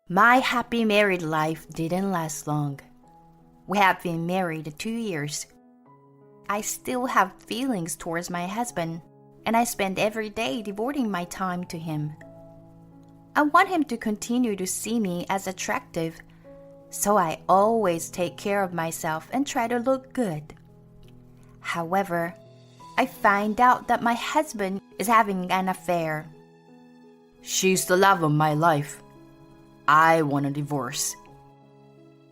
My happy married life didn't last long. We have been married 2 years. I still have feelings towards my husband, and I spend every day devoting my time to him. I want him to continue to see me as attractive, so I always take care of myself and try to look good. However, I find out that my husband is having an affair. She's the love of my life. I want a divorce.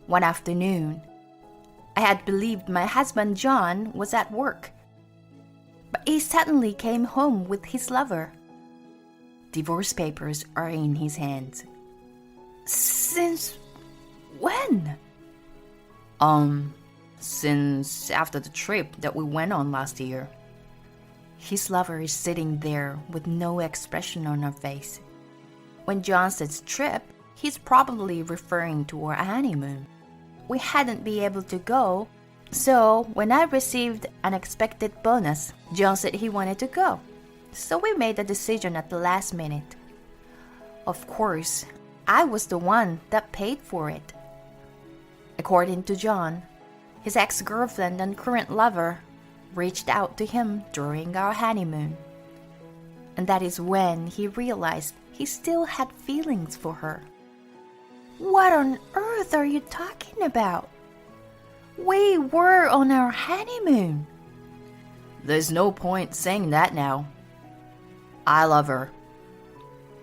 One afternoon, I had believed my husband John was at work, but he suddenly came home with his lover. Divorce papers are in his hands. Since when? Since after the trip that we went on last year. His lover is sitting there with no expression on her face. When John says trip, he's probably referring to our honeymoon. We hadn't been able to go, so when I received an expected bonus, John said he wanted to go. So we made the decision at the last minute. Of course, I was the one that paid for it. According to John, his ex-girlfriend and current lover reached out to him during our honeymoon. And that is when he realized he still had feelings for her. What on earth are you talking about? We were on our honeymoon. There's no point saying that now. I love her.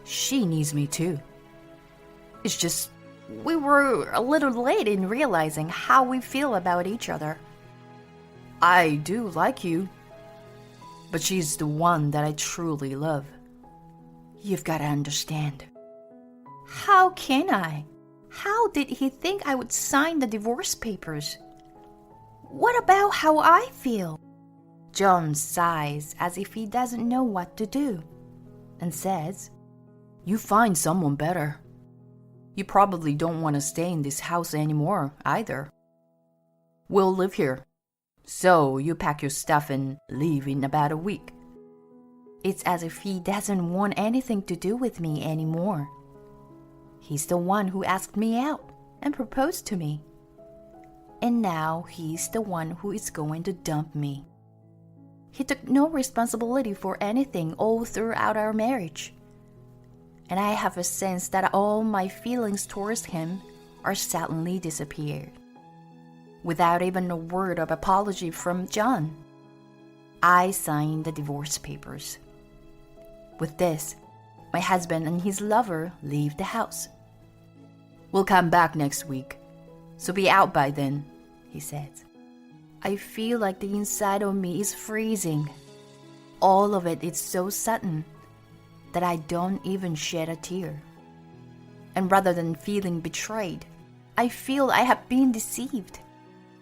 She needs me too. It's just we were a little late in realizing how we feel about each other. I do like you, but she's the one that I truly love. You've got to understand. How can I? How did he think I would sign the divorce papers? What about how I feel? John sighs as if he doesn't know what to do and says, You find someone better. You probably don't want to stay in this house anymore either. We'll live here. So you pack your stuff and leave in about a week. It's as if he doesn't want anything to do with me anymore. He's the one who asked me out and proposed to me. And now he's the one who is going to dump me. He took no responsibility for anything all throughout our marriage. And I have a sense that all my feelings towards him are suddenly disappeared. Without even a word of apology from John, I signed the divorce papers. With this, my husband and his lover leave the house. We'll come back next week, so be out by then, he says. I feel like the inside of me is freezing. All of it is so sudden that I don't even shed a tear. And rather than feeling betrayed, I feel I have been deceived,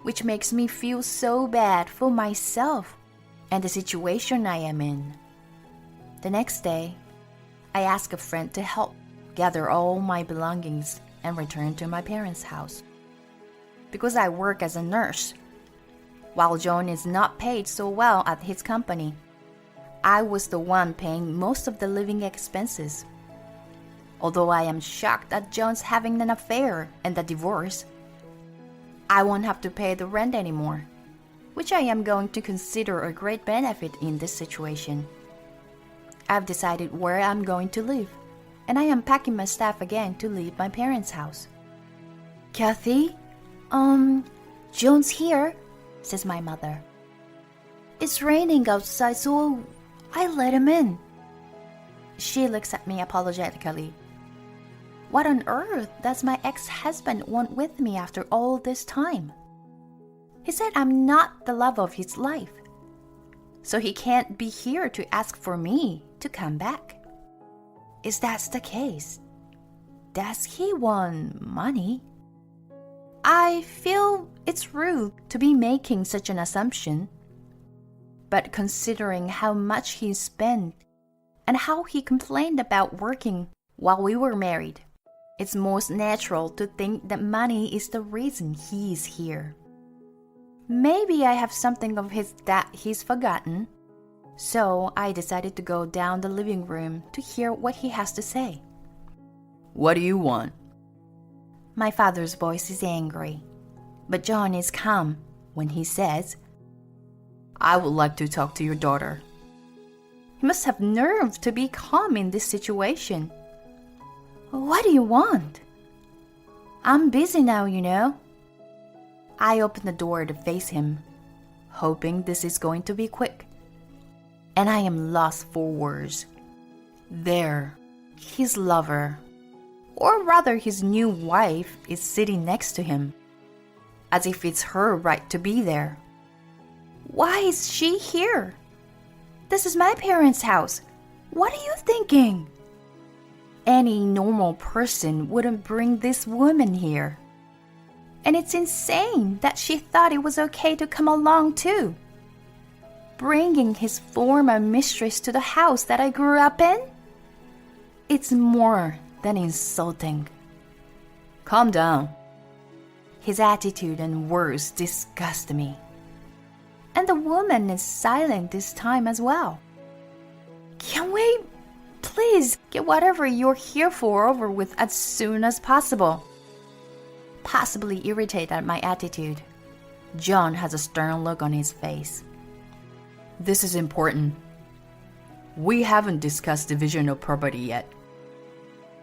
which makes me feel so bad for myself and the situation I am in. The next day, I ask a friend to help gather all my belongings and return to my parents' house. Because I work as a nurse, while John is not paid so well at his company, I was the one paying most of the living expenses. Although I am shocked at John's having an affair and the divorce, I won't have to pay the rent anymore, which I am going to consider a great benefit in this situation. I've decided where I'm going to live, and I am packing my stuff again to leave my parents' house. Kathy, John's here, says my mother. It's raining outside, so I let him in. She looks at me apologetically. What on earth does my ex-husband want with me after all this time? He said I'm not the love of his life, so he can't be here to ask for me to come back. If that's the case, does he want money? I feel it's rude to be making such an assumption, but considering how much he spent and how he complained about working while we were married, it's most natural to think that money is the reason he is here. Maybe I have something of his that he's forgotten, so I decided to go down the living room to hear what he has to say. What do you want? My father's voice is angry, but John is calm when he says, I would like to talk to your daughter. He must have nerve to be calm in this situation. What do you want? I'm busy now, you know. I open the door to face him, hoping this is going to be quick. And I am lost for words. There, his lover, or rather his new wife, is sitting next to him, as if it's her right to be there. Why is she here? This is my parents' house. What are you thinking? Any normal person wouldn't bring this woman here. And it's insane that she thought it was okay to come along too. Bringing his former mistress to the house that I grew up in? It's more than insulting. Calm down. His attitude and words disgust me. And the woman is silent this time as well. Can we please get whatever you're here for over with as soon as possible? Possibly irritated at my attitude, John has a stern look on his face. This is important. We haven't discussed division of property yet.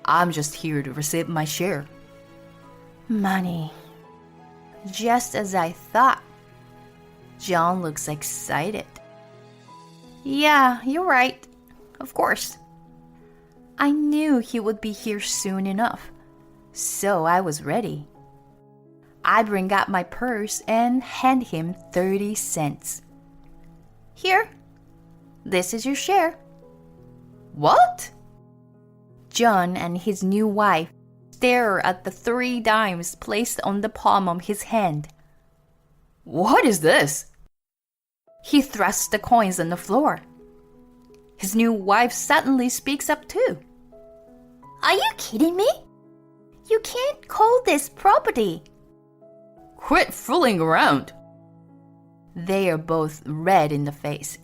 I'm just here to receive my share. Money. Just as I thought. John looks excited. Yeah, you're right. Of course. I knew he would be here soon enough, so I was ready. I bring out my purse and hand him 30 cents. Here, this is your share. What? John and his new wife stare at the 3 dimes placed on the palm of his hand. What is this? He thrusts the coins on the floor. His new wife suddenly speaks up too. Are you kidding me? You can't call this property. Quit fooling around. They are both red in the face.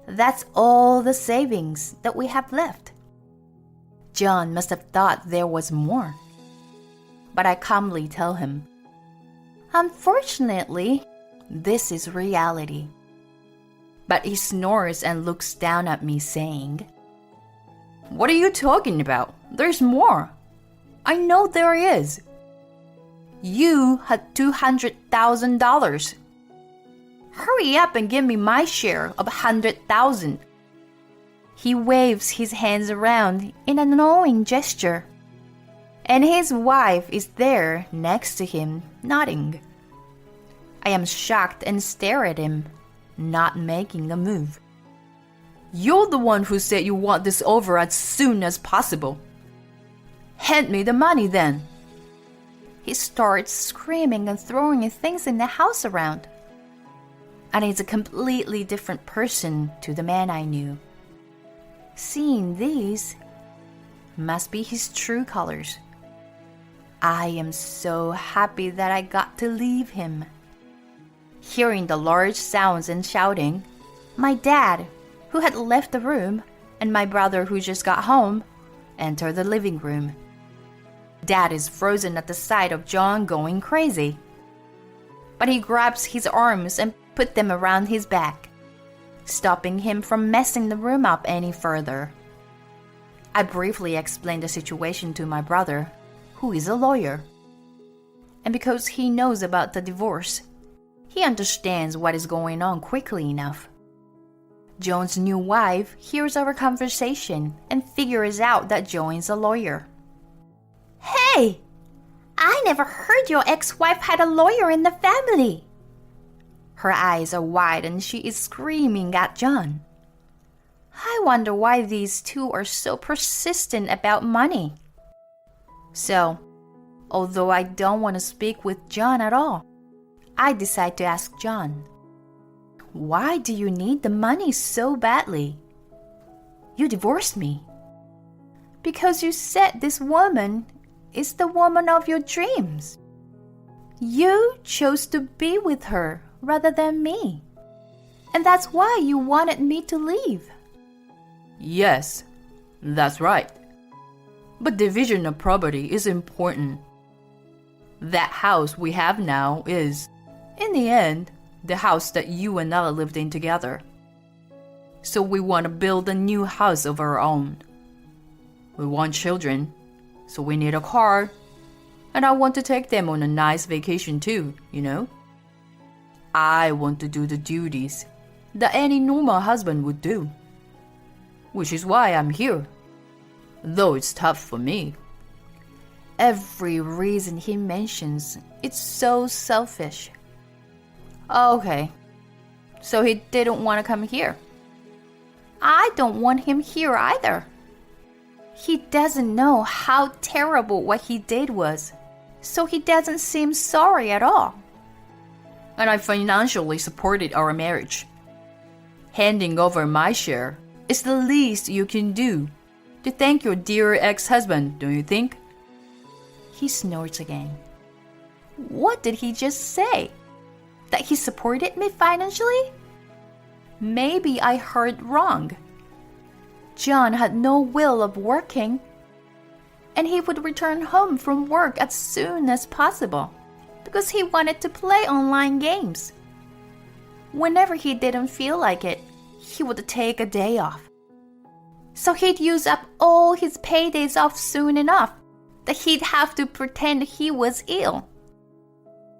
That's all the savings that we have left. John must have thought there was more. But I calmly tell him, unfortunately, this is reality. But he snores and looks down at me saying, What are you talking about? There's more. I know there is. You had $200,000. Hurry up and give me my share of 100,000. He waves his hands around in an annoying gesture. And his wife is there next to him, nodding. I am shocked and stare at him, not making a move. You're the one who said you want this over as soon as possible. Hand me the money then. He starts screaming and throwing things in the house around. And he's a completely different person to the man I knew. Seeing these must be his true colors. I am so happy that I got to leave him. Hearing the large sounds and shouting, my dad, who had left the room, and my brother, who just got home, enter the living room. Dad is frozen at the sight of John going crazy. But he grabs his arms and put them around his back, stopping him from messing the room up any further. I briefly explained the situation to my brother, who is a lawyer. And because he knows about the divorce, he understands what is going on quickly enough. John's new wife hears our conversation and figures out that John is a lawyer. Hey! I never heard your ex-wife had a lawyer in the family. Her eyes are wide and she is screaming at John. I wonder why these two are so persistent about money. So, although I don't want to speak with John at all, I decide to ask John, why do you need the money so badly? You divorced me. Because you said this woman is the woman of your dreams. You chose to be with her rather than me. And that's why you wanted me to leave. Yes, that's right. But division of property is important. That house we have now is, in the end, the house that you and Ella lived in together. So we want to build a new house of our own. We want children, so we need a car. And I want to take them on a nice vacation too, you know? I want to do the duties that any normal husband would do. Which is why I'm here. Though it's tough for me. Every reason he mentions, it's so selfish. Okay, so he didn't want to come here. I don't want him here either. He doesn't know how terrible what he did was, so he doesn't seem sorry at all. And I financially supported our marriage. Handing over my share is the least you can do to thank your dear ex-husband, don't you think? He snorts again. What did he just say? That he supported me financially? Maybe I heard wrong. John had no will of working, and he would return home from work as soon as possible because he wanted to play online games. Whenever he didn't feel like it, he would take a day off. So he'd use up all his paydays off soon enough that he'd have to pretend he was ill.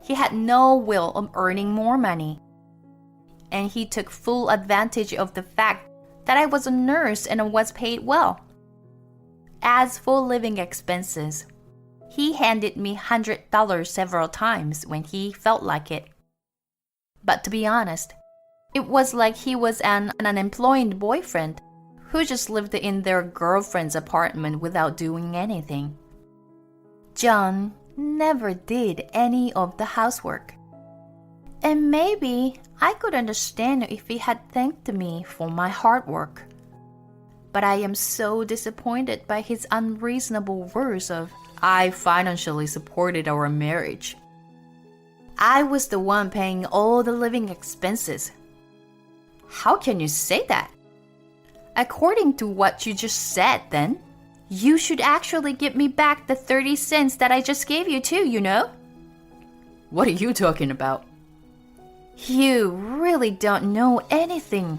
He had no will of earning more money. And he took full advantage of the fact that I was a nurse and was paid well. As for living expenses, he handed me $100 several times when he felt like it. But to be honest, it was like he was an unemployed boyfriend who just lived in their girlfriend's apartment without doing anything. John never did any of the housework. And maybe I could understand if he had thanked me for my hard work. But I am so disappointed by his unreasonable words of, I financially supported our marriage. I was the one paying all the living expenses. How can you say that? According to what you just said, then, you should actually give me back the 30 cents that I just gave you too, you know? What are you talking about? You really don't know anything,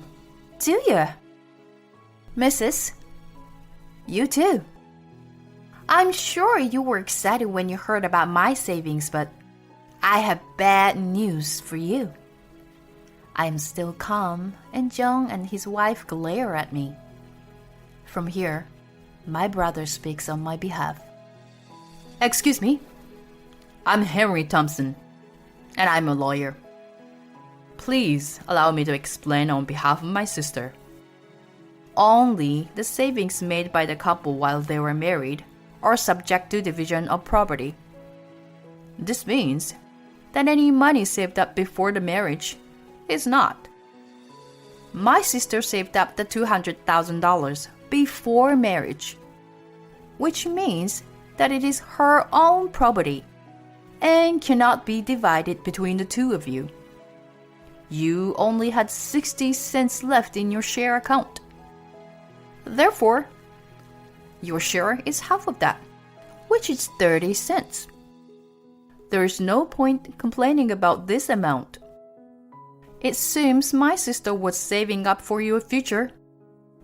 do you? Mrs., you too. I'm sure you were excited when you heard about my savings, but I have bad news for you. I am still calm, and John and his wife glare at me. From here, my brother speaks on my behalf. Excuse me. I'm Henry Thompson, and I'm a lawyer. Please allow me to explain on behalf of my sister. Only the savings made by the couple while they were married are subject to division of property. This means that any money saved up before the marriage is not. My sister saved up the $200,000 before marriage, which means that it is her own property and cannot be divided between the two of you. You only had 60 cents left in your share account. Therefore, your share is half of that, which is 30 cents. There is no point complaining about this amount. It seems my sister was saving up for your future,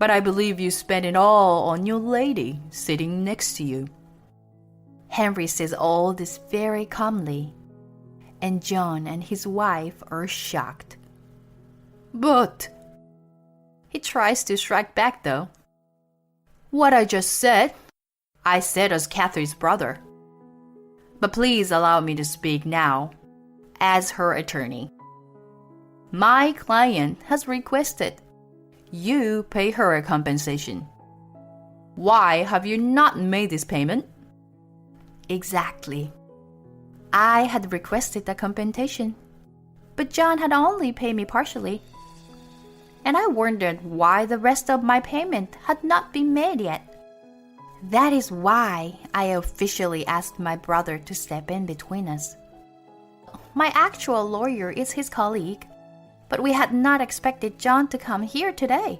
but I believe you spent it all on your lady sitting next to you. Henry says all this very calmly, and John and his wife are shocked. But he tries to strike back though. What I just said, I said as Catherine's brother. But please allow me to speak now as her attorney. My client has requested you pay her a compensation. Why have you not made this payment? Exactly. I had requested the compensation, but John had only paid me partially. And I wondered why the rest of my payment had not been made yet. That is why I officially asked my brother to step in between us. My actual lawyer is his colleague, but we had not expected John to come here today.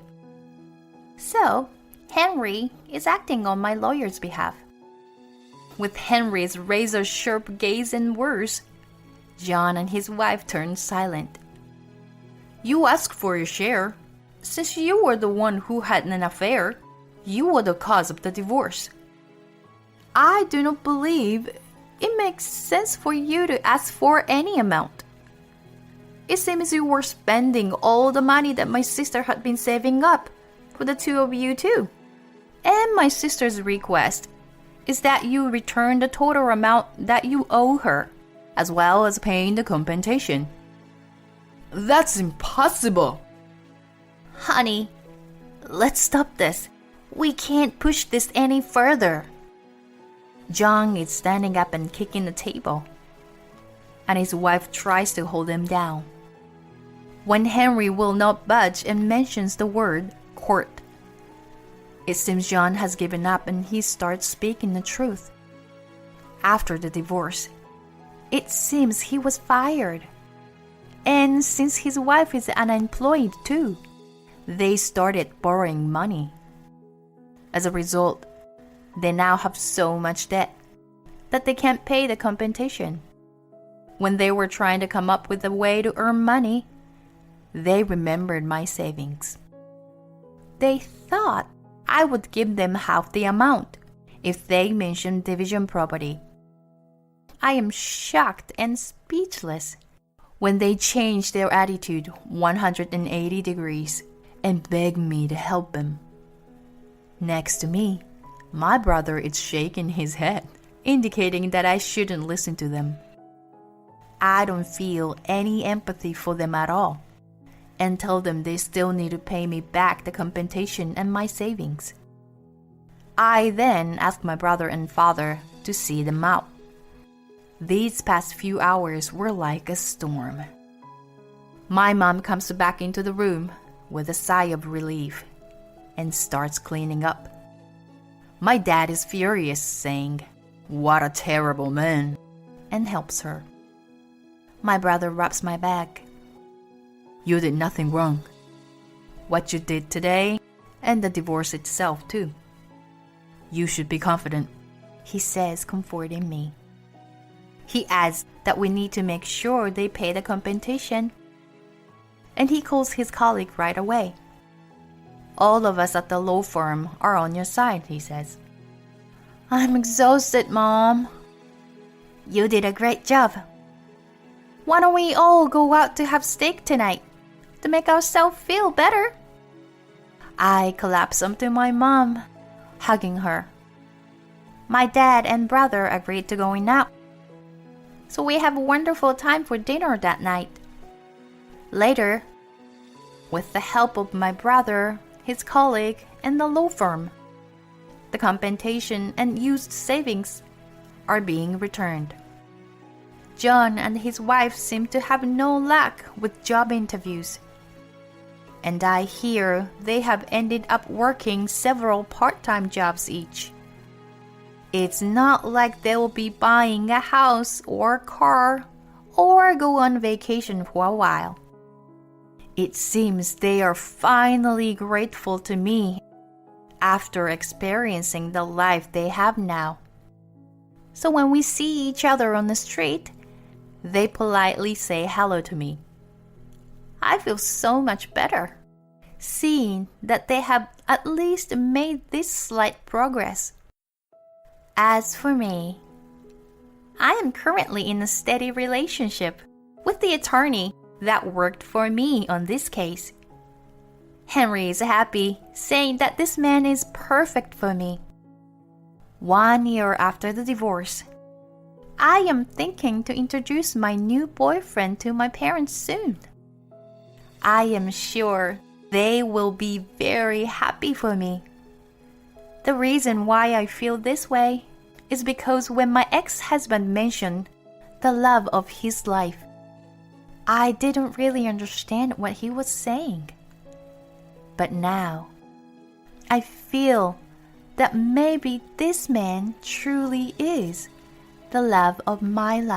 So, Henry is acting on my lawyer's behalf. With Henry's razor-sharp gaze and words, John and his wife turned silent. You asked for your share. Since you were the one who had an affair, you were the cause of the divorce. I do not believe it makes sense for you to ask for any amount. It seems you were spending all the money that my sister had been saving up for the two of you too. And my sister's request is that you return the total amount that you owe her, as well as paying the compensation. That's impossible. Honey, let's stop this. We can't push this any further. John is standing up and kicking the table, and his wife tries to hold him down. When Henry will not budge and mentions the word court, it seems John has given up and he starts speaking the truth. After the divorce, it seems he was fired. And since his wife is unemployed too, they started borrowing money. As a result, they now have so much debt that they can't pay the compensation. When they were trying to come up with a way to earn money, they remembered my savings. They thought I would give them half the amount if they mentioned division property. I am shocked and speechless when they changed their attitude 180 degrees and begged me to help them. Next to me, my brother is shaking his head, indicating that I shouldn't listen to them. I don't feel any empathy for them at all, and tell them they still need to pay me back the compensation and my savings. I then ask my brother and father to see them out. These past few hours were like a storm. My mom comes back into the room with a sigh of relief and starts cleaning up. My dad is furious, saying, "What a terrible man," and helps her. My brother rubs my back. "You did nothing wrong. What you did today, and the divorce itself too. You should be confident," he says, comforting me. He adds that we need to make sure they pay the compensation, and he calls his colleague right away. "All of us at the law firm are on your side," he says. "I'm exhausted, Mom." "You did a great job. Why don't we all go out to have steak tonight to make ourselves feel better?" I collapse onto my mom, hugging her. My dad and brother agreed to going out, so we have a wonderful time for dinner that night. Later, with the help of my brother, his colleague, and the law firm, the compensation and used savings are being returned. John and his wife seem to have no luck with job interviews, and I hear they have ended up working several part-time jobs each. It's not like they'll be buying a house or a car or go on vacation for a while. It seems they are finally grateful to me after experiencing the life they have now. So when we see each other on the street, they politely say hello to me. I feel so much better, seeing that they have at least made this slight progress. As for me, I am currently in a steady relationship with the attorney that worked for me on this case. Henry is happy, saying that this man is perfect for me. 1 year after the divorce, I am thinking to introduce my new boyfriend to my parents soon. I am sure they will be very happy for me. The reason why I feel this way is because when my ex-husband mentioned the love of his life, I didn't really understand what he was saying. But now, I feel that maybe this man truly is the love of my life.